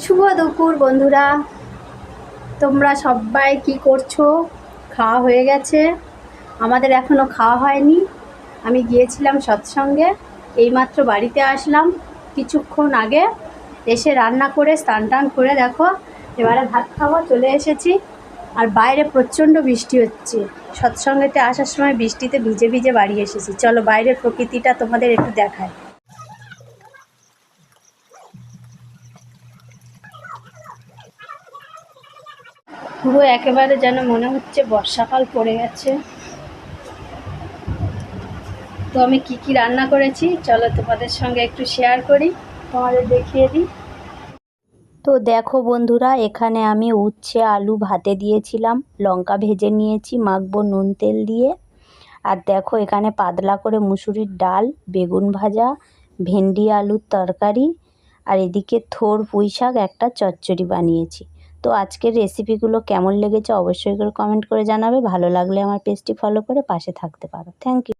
শুভ দুপুর বন্ধুরা, তোমরা সবাই কি করছো? খাওয়া হয়ে গেছে? আমাদের এখনও খাওয়া হয়নি। আমি গিয়েছিলাম সৎসঙ্গে, এইমাত্র বাড়িতে আসলাম কিছুক্ষণ আগে। এসে রান্না করে স্নান টান করে দেখো এবারে ভাত খাবো, চলে এসেছি। আর বাইরে প্রচণ্ড বৃষ্টি হচ্ছে। সৎসঙ্গেতে আসার সময় বৃষ্টিতে ভিজে ভিজে বাড়ি এসেছি। চলো বাইরের প্রকৃতিটা তোমাদের একটু দেখায়। পুরো একেবারে যেন মনে হচ্ছে বর্ষাকাল পড়ে গেছে। তো আমি কি রান্না করেছি চলো তোমাদের সঙ্গে একটু শেয়ার করি, তোমাদের দেখিয়ে দিই। তো দেখো বন্ধুরা, এখানে আমি উচ্ছে আলু ভাতে দিয়েছিলাম, লঙ্কা ভেজে নিয়েছি, মাখবো নুন তেল দিয়ে। আর দেখো এখানে পাতলা করে মুসুরির ডাল, বেগুন ভাজা, ভেন্ডি আলুর তরকারি, আর এদিকে থোর পুঁই শাক একটা চচ্চড়ি বানিয়েছি। তো আজকের রেসিপিগুলো কেমন লেগেছে অবশ্যই করে কমেন্ট করে জানাবে। ভালো লাগলে আমার পেজটি ফলো করে পাশে থাকতে পারো। Thank you.